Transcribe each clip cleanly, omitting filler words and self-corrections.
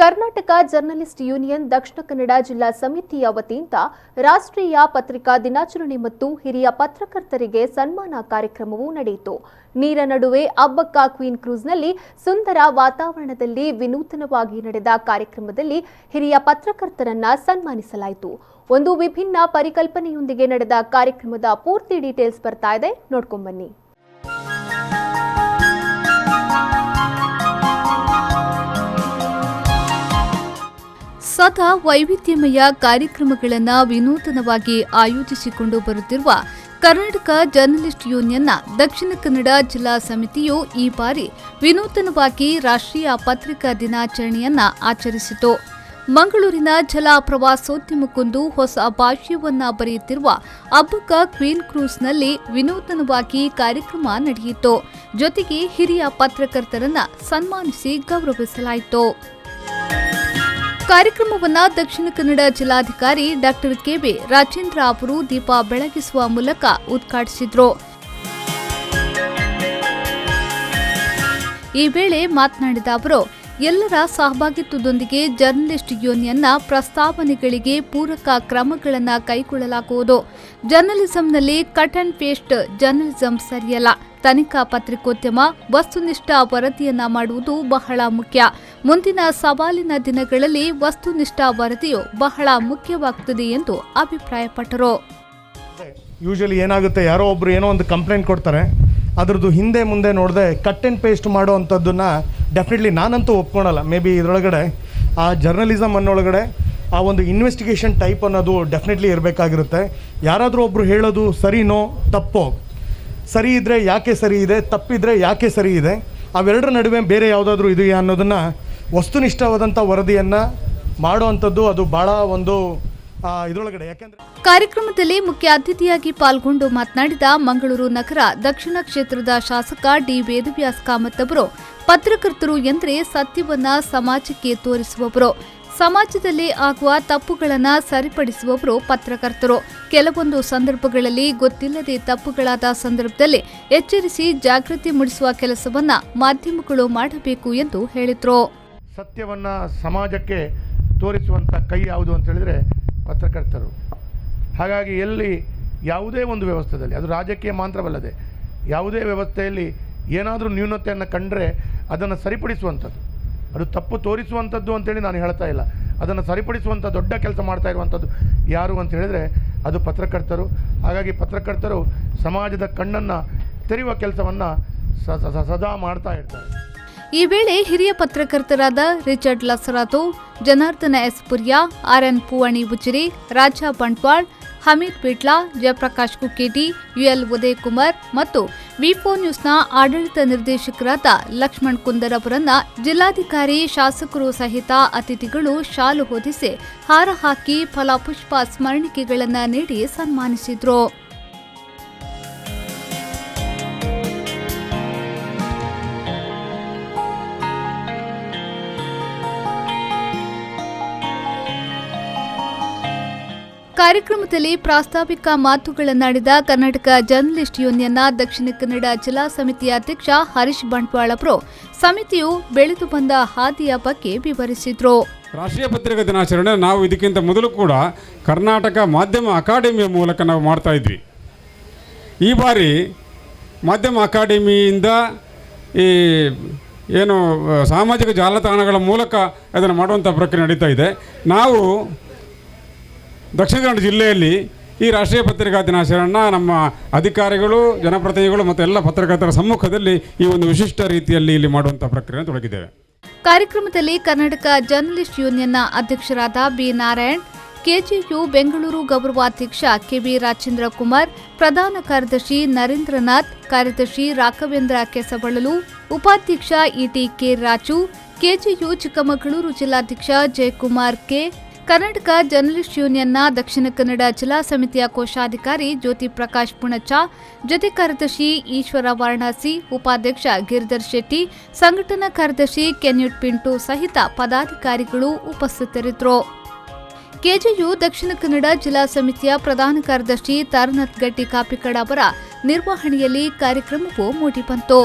Karnataka journalist union Dakshina Kannada ಜಿಲ್ಲಾ ಸಮಿತಿಯ ವತಿಯಿಂದ ರಾಷ್ಟ್ರೀಯ ಪತ್ರಿಕಾ ದಿನಾಚರಣೆ ಮತ್ತು ಹಿರಿಯ ಪತ್ರಕರ್ತರಿಗೆ ಸನ್ಮಾನ ಕಾರ್ಯಕ್ರಮವು ನಡೆಯಿತು. ನೀರ ನಡುವೆ ಅಬ್ಬಕ್ಕ ಕ್ವೀನ್ ಕ್ರೂಸ್ನಲ್ಲಿ ಸುಂದರ ವಾತಾವರಣದಲ್ಲಿ ವಿನೂತನವಾಗಿ ನಡೆದ ಕಾರ್ಯಕ್ರಮದಲ್ಲಿ ಹಿರಿಯ ಪತ್ರಕರ್ತರನ್ನ ಸನ್ಮಾನಿಸಲಾಯಿತು. ಒಂದು ವಿಭಿನ್ನ ಪರಿಕಲ್ಪನೆಯೊಂದಿಗೆ ನಡೆದ ಕಾರ್ಯಕ್ರಮದ ಪೂರ್ತಿ ಡೀಟೇಲ್ಸ್ ಬರ್ತಾ ಇದೆ, ನೋಡ್ಕೊಂಡ್ ಬನ್ನಿ. ಸದಾ ವೈವಿಧ್ಯಮಯ ಕಾರ್ಯಕ್ರಮಗಳನ್ನು ವಿನೂತನವಾಗಿ ಆಯೋಜಿಸಿಕೊಂಡು ಬರುತ್ತಿರುವ ಕರ್ನಾಟಕ ಜರ್ನಲಿಸ್ಟ್ ಯೂನಿಯನ್ನ ದಕ್ಷಿಣ ಕನ್ನಡ ಜಿಲ್ಲಾ ಸಮಿತಿಯು ಈ ಬಾರಿ ವಿನೂತನವಾಗಿ ರಾಷ್ಟ್ರೀಯ ಪತ್ರಿಕಾ ದಿನಾಚರಣೆಯನ್ನ ಆಚರಿಸಿತು. ಮಂಗಳೂರಿನ ಜಲ ಪ್ರವಾಸೋದ್ಯಮಕ್ಕೊಂದು ಹೊಸ ಭಾಷ್ಯವನ್ನ ಬರೆಯುತ್ತಿರುವ ಅಬ್ಬಕ್ಕ ಕ್ವೀನ್ ಕ್ರೂಸ್ನಲ್ಲಿ ವಿನೂತನವಾಗಿ ಕಾರ್ಯಕ್ರಮ ನಡೆಯಿತು. ಜೊತೆಗೆ ಹಿರಿಯ ಪತ್ರಕರ್ತರನ್ನ ಸನ್ಮಾನಿಸಿ ಗೌರವಿಸಲಾಯಿತು. ಕಾರ್ಯಕ್ರಮವನ್ನು ದಕ್ಷಿಣ ಕನ್ನಡ ಜಿಲ್ಲಾಧಿಕಾರಿ ಡಾ ಕೆ.ಬಿ. ರಾಜೇಂದ್ರ ಅವರು ದೀಪ ಬೆಳಗಿಸುವ ಮೂಲಕ ಉದ್ಘಾಟಿಸಿದರು. ಈ ವೇಳೆ ಮಾತನಾಡಿದ ಅವರು, ಎಲ್ಲರ ಸಹಭಾಗಿತ್ವದೊಂದಿಗೆ ಜರ್ನಲಿಸ್ಟ್ ಯೂನಿಯನ್ನ ಪ್ರಸ್ತಾವನೆಗಳಿಗೆ ಪೂರಕ ಕ್ರಮಗಳನ್ನು ಕೈಗೊಳ್ಳಲಾಗುವುದು. ಜರ್ನಲಿಸಂನಲ್ಲಿ ಕಟ್ ಅಂಡ್ ಪೇಸ್ಟ್ ಜರ್ನಲಿಸಂ ಸರಿಯಲ್ಲ. ತನಿಖಾ ಪತ್ರಿಕೋದ್ಯಮ ವಸ್ತುನಿಷ್ಠ ವರದಿಯನ್ನ ಮಾಡುವುದು ಬಹಳ ಮುಖ್ಯ. ಮುಂದಿನ ಸವಾಲಿನ ದಿನಗಳಲ್ಲಿ ವಸ್ತುನಿಷ್ಠ ವರದಿಯು ಬಹಳ ಮುಖ್ಯವಾಗುತ್ತದೆ ಎಂದು ಅಭಿಪ್ರಾಯಪಟ್ಟರು. ಯೂಶಲಿ ಏನಾಗುತ್ತೆ, ಯಾರೋ ಒಬ್ರು ಏನೋ ಒಂದು ಕಂಪ್ಲೇಂಟ್ ಕೊಡ್ತಾರೆ, ಅದರದ್ದು ಹಿಂದೆ ಮುಂದೆ ನೋಡದೆ ಕಟ್ ಆ್ಯಂಡ್ ಪೇಸ್ಟ್ ಮಾಡೋ ಅಂಥದ್ದನ್ನು ಡೆಫಿನೆಟ್ಲಿ ನಾನಂತೂ ಒಪ್ಕೊಳಲ್ಲ. ಮೇ ಬಿ ಇದರೊಳಗಡೆ ಆ ಜರ್ನಲಿಸಮ್ ಅನ್ನೊಳಗಡೆ ಆ ಒಂದು ಇನ್ವೆಸ್ಟಿಗೇಷನ್ ಟೈಪ್ ಅನ್ನೋದು ಡೆಫಿನೆಟ್ಲಿ ಇರಬೇಕಾಗಿರುತ್ತೆ. ಯಾರಾದರೂ ಒಬ್ಬರು ಹೇಳೋದು ಸರಿನೋ ತಪ್ಪೋ, ಸರಿ ಇದ್ದರೆ ಯಾಕೆ ಸರಿ ಇದೆ, ತಪ್ಪಿದ್ರೆ ಯಾಕೆ ಸರಿ ಇದೆ, ಅವೆರಡರ ನಡುವೆ ಬೇರೆ ಯಾವುದಾದ್ರೂ ಇದೆಯಾ ಅನ್ನೋದನ್ನು ವಸ್ತುನಿಷ್ಠವಾದಂಥ ವರದಿಯನ್ನು ಮಾಡುವಂಥದ್ದು ಅದು ಭಾಳ ಒಂದು ಇದರೊಳಗಡೆ. ಯಾಕೆಂದರೆ ಕಾರ್ಯಕ್ರಮದಲ್ಲಿ ಮುಖ್ಯ ಅತಿಥಿಯಾಗಿ ಪಾಲ್ಗೊಂಡು ಮಾತನಾಡಿದ ಮಂಗಳೂರು ನಗರ ದಕ್ಷಿಣ ಕ್ಷೇತ್ರದ ಶಾಸಕ ಡಿ ವೇದವ್ಯಾಸ್ ಕಾಮತ್ ಅವರು, ಪತ್ರಕರ್ತರು ಎಂದರೆ ಸತ್ಯವನ್ನ ಸಮಾಜಕ್ಕೆ ತೋರಿಸುವವರು, ಸಮಾಜದಲ್ಲಿ ಆಗುವ ತಪ್ಪುಗಳನ್ನು ಸರಿಪಡಿಸುವವರು ಪತ್ರಕರ್ತರು. ಕೆಲವೊಂದು ಸಂದರ್ಭಗಳಲ್ಲಿ ಗೊತ್ತಿಲ್ಲದೆ ತಪ್ಪುಗಳಾದ ಸಂದರ್ಭದಲ್ಲಿ ಎಚ್ಚರಿಸಿ ಜಾಗೃತಿ ಮೂಡಿಸುವ ಕೆಲಸವನ್ನ ಮಾಧ್ಯಮಗಳು ಮಾಡಬೇಕು ಎಂದು ಹೇಳಿದರು. ಸತ್ಯವನ್ನ ಸಮಾಜಕ್ಕೆ ತೋರಿಸುವಂಥ ಕೈ ಯಾವುದು ಅಂತ ಹೇಳಿದ್ರೆ ಪತ್ರಕರ್ತರು. ಹಾಗಾಗಿ ಎಲ್ಲಿ ಯಾವುದೇ ಒಂದು ವ್ಯವಸ್ಥೆಯಲ್ಲಿ, ಅದು ರಾಜಕೀಯ ಮಾತ್ರವಲ್ಲದೆ ಯಾವುದೇ ವ್ಯವಸ್ಥೆಯಲ್ಲಿ ಏನಾದರೂ ನ್ಯೂನತೆಯನ್ನು ಕಂಡರೆ ಅದನ್ನು ಸರಿಪಡಿಸುವಂಥದ್ದು, ಅದು ತಪ್ಪು ತೋರಿಸುವಂಥದ್ದು ಅಂತೇಳಿ ನಾನು ಹೇಳ್ತಾ ಇಲ್ಲ, ಅದನ್ನು ಸರಿಪಡಿಸುವಂಥ ದೊಡ್ಡ ಕೆಲಸ ಮಾಡ್ತಾ ಇರುವಂಥದ್ದು ಯಾರು ಅಂತ ಹೇಳಿದರೆ ಅದು ಪತ್ರಕರ್ತರು. ಹಾಗಾಗಿ ಪತ್ರಕರ್ತರು ಸಮಾಜದ ಕಣ್ಣನ್ನು ತೆರೆಯುವ ಕೆಲಸವನ್ನು ಸದಾ ಮಾಡ್ತಾ ಇರ್ತಾರೆ. ಈ ವೇಳೆ ಹಿರಿಯ ಪತ್ರಕರ್ತರಾದ Richard Lasrado, Janardhana S Puriya, R N. Poovani ಬುಚಿರಿ, ರಾಜಾ ಬಂಟ್ವಾಳ್, ಹಮೀದ್ ಬಿಟ್ಲಾ, ಜಯಪ್ರಕಾಶ್ ಕುಕ್ಕೇಟಿ, ಯುಎಲ್ ಉದಯ್ ಕುಮಾರ್ ಮತ್ತು ವಿ4 ನ್ಯೂಸ್ನ ಆಡಳಿತ ನಿರ್ದೇಶಕರಾದ ಲಕ್ಷ್ಮಣ್ ಕುಂದರ್ ಅವರನ್ನ ಜಿಲ್ಲಾಧಿಕಾರಿ, ಶಾಸಕರು ಸಹಿತ ಅತಿಥಿಗಳು ಶಾಲು ಹೊದಿಸಿ ಹಾರ ಹಾಕಿ ಫಲಪುಷ್ಪ ಸ್ಮರಣಿಕೆಗಳನ್ನು ನೀಡಿ ಸನ್ಮಾನಿಸಿದರು. ಕಾರ್ಯಕ್ರಮದಲ್ಲಿ ಪ್ರಾಸ್ತಾವಿಕ ಮಾತುಗಳನ್ನಾಡಿದ ಕರ್ನಾಟಕ ಜರ್ನಲಿಸ್ಟ್ ಯೂನಿಯನ್ನ ದಕ್ಷಿಣ ಕನ್ನಡ ಜಿಲ್ಲಾ ಸಮಿತಿಯ ಅಧ್ಯಕ್ಷ ಹರೀಶ್ ಬಂಟ್ವಾಳ್ ಅವರು ಸಮಿತಿಯು ಬೆಳೆದು ಬಂದ ಹಾದಿಯ ಬಗ್ಗೆ ವಿವರಿಸಿದರು. ರಾಷ್ಟ್ರೀಯ ಪತ್ರಿಕಾ ದಿನಾಚರಣೆ ನಾವು ಇದಕ್ಕಿಂತ ಮೊದಲು ಕೂಡ ಕರ್ನಾಟಕ ಮಾಧ್ಯಮ ಅಕಾಡೆಮಿಯ ಮೂಲಕ ನಾವು ಮಾಡ್ತಾ ಇದ್ವಿ. ಈ ಬಾರಿ ಮಾಧ್ಯಮ ಅಕಾಡೆಮಿಯಿಂದ ಈ ಏನು ಸಾಮಾಜಿಕ ಜಾಲತಾಣಗಳ ಮೂಲಕ ಅದನ್ನು ಮಾಡುವಂಥ ಪ್ರಕ್ರಿಯೆ ನಡೀತಾ ಇದೆ. ನಾವು ದಕ್ಷಿಣ ಕನ್ನಡ ಜಿಲ್ಲೆಯಲ್ಲಿ ಈ ರಾಷ್ಟ್ರೀಯ ಪತ್ರಿಕಾ ದಿನಾಚರಣೆಯನ್ನು ನಮ್ಮ ಅಧಿಕಾರಿಗಳು, ಜನಪ್ರತಿನಿಧಿಗಳು ಮತ್ತು ಎಲ್ಲ ಪತ್ರಕರ್ತರ ಸಮ್ಮುಖದಲ್ಲಿ ಈ ಒಂದು ವಿಶಿಷ್ಟ ರೀತಿಯಲ್ಲಿ ಇಲ್ಲಿ ಮಾಡುವಂಥ ಪ್ರಕ್ರಿಯೆ ತೊಡಗಿದ್ದೇವೆ. ಕಾರ್ಯಕ್ರಮದಲ್ಲಿ ಕರ್ನಾಟಕ ಜರ್ನಲಿಸ್ಟ್ ಯೂನಿಯನ್ನ ಅಧ್ಯಕ್ಷರಾದ ಬಿ ನಾರಾಯಣ್, ಕೆಜೆಯು ಬೆಂಗಳೂರು ಗೌರವಾಧ್ಯಕ್ಷ ಕೆ.ಬಿ. ರಾಜೇಂದ್ರ ಕುಮಾರ್, ಪ್ರಧಾನ ಕಾರ್ಯದರ್ಶಿ ನರೇಂದ್ರನಾಥ್, ಕಾರ್ಯದರ್ಶಿ ರಾಘವೇಂದ್ರ ಕೆಸಬಳಲು, ಉಪಾಧ್ಯಕ್ಷ ಇ.ಟಿ. ಕೆ. ರಾಜು, ಕೆಜೆಯು ಚಿಕ್ಕಮಗಳೂರು ಜಿಲ್ಲಾಧ್ಯಕ್ಷ ಜಯಕುಮಾರ್ ಕೆ, ಕರ್ನಾಟಕ ಜರ್ನಲಿಸ್ಟ್ ಯೂನಿಯನ್ನ ದಕ್ಷಿಣ ಕನ್ನಡ ಜಿಲ್ಲಾ ಸಮಿತಿಯ ಕೋಶಾಧಿಕಾರಿ ಜ್ಯೋತಿ ಪ್ರಕಾಶ್ ಪುಣಚ, ಜೊತೆ ಕಾರ್ಯದರ್ಶಿ ಈಶ್ವರ ವಾರಣಾಸಿ, ಉಪಾಧ್ಯಕ್ಷ ಗಿರಿಧರ್ ಶೆಟ್ಟಿ, ಸಂಘಟನಾ ಕಾರ್ಯದರ್ಶಿ ಕೆನ್ಯೂಟ್ ಪಿಂಟು ಸಹಿತ ಪದಾಧಿಕಾರಿಗಳು ಉಪಸ್ಥಿತರಿದ್ದರು. ಕೆಜೆಯು ದಕ್ಷಿಣ ಕನ್ನಡ ಜಿಲ್ಲಾ ಸಮಿತಿಯ ಪ್ರಧಾನ ಕಾರ್ಯದರ್ಶಿ ತಾರನಾಥ್ ಗಟ್ಟಿ ಕಾಪಿಕಡ ಅವರ ನಿರ್ವಹಣೆಯಲ್ಲಿ ಕಾರ್ಯಕ್ರಮವು ಮೂಡಿಬಂತು.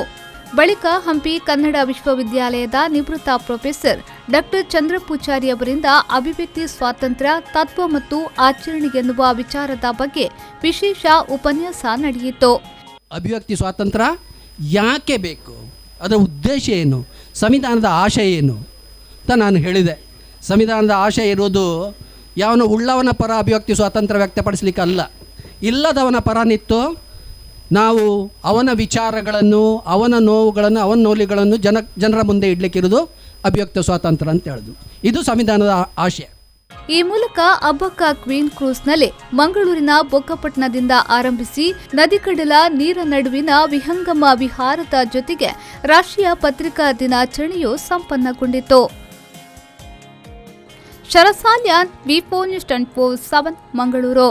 ಬಳಿಕ ಹಂಪಿ ಕನ್ನಡ ವಿಶ್ವವಿದ್ಯಾಲಯದ ನಿವೃತ್ತ ಪ್ರೊಫೆಸರ್ ಡಾಕ್ಟರ್ ಚಂದ್ರ ಪೂಜಾರಿ ಅವರಿಂದ ಅಭಿವ್ಯಕ್ತಿ ಸ್ವಾತಂತ್ರ್ಯ ತತ್ವ ಮತ್ತು ಆಚರಣೆ ಎನ್ನುವ ವಿಚಾರದ ಬಗ್ಗೆ ವಿಶೇಷ ಉಪನ್ಯಾಸ ನಡೆಯಿತು. ಅಭಿವ್ಯಕ್ತಿ ಸ್ವಾತಂತ್ರ್ಯ ಯಾಕೆ ಬೇಕು, ಅದರ ಉದ್ದೇಶ ಏನು, ಸಂವಿಧಾನದ ಆಶಯ ಏನು ಅಂತ ನಾನು ಹೇಳಿದೆ. ಸಂವಿಧಾನದ ಆಶಯ ಇರೋದು ಯಾವನು ಉಳ್ಳವನ ಪರ ಅಭಿವ್ಯಕ್ತಿ ಸ್ವಾತಂತ್ರ್ಯ ವ್ಯಕ್ತಪಡಿಸಲಿಕ್ಕೆ ಅಲ್ಲ, ಇಲ್ಲದವನ ಪರ ನಿಂತು ನಾವು ಅವನ ವಿಚಾರಗಳನ್ನು, ಅವನ ನೋವುಗಳನ್ನು, ಅವನ ನೋಲಿಗಳನ್ನು ಜನರ ಮುಂದೆ ಇಡಲಿಕ್ಕಿರೋದು ಅಭಿವ್ಯಕ್ತ ಸ್ವಾತಂತ್ರ್ಯ ಅಂತ ಹೇಳೋದು. ಇದು ಸಂವಿಧಾನದ ಆಶಯ. ಈ ಮೂಲಕ ಅಬ್ಬಕ್ಕ ಕ್ವೀನ್ ಕ್ರೂಸ್ನಲ್ಲಿ ಮಂಗಳೂರಿನ ಬೊಕ್ಕಪಟ್ಟಣದಿಂದ ಆರಂಭಿಸಿ ನದಿಕಡಲ ನೀರ ನಡುವಿನ ವಿಹಂಗಮ ವಿಹಾರದ ಜೊತೆಗೆ ರಾಷ್ಟ್ರೀಯ ಪತ್ರಿಕಾ ದಿನಾಚರಣೆಯು ಸಂಪನ್ನಗೊಂಡಿತು. ಶರಸಾಲ್ಯಾನ್, ವಿ4 ನ್ಯೂಸ್ 24/7 ಮಂಗಳೂರು.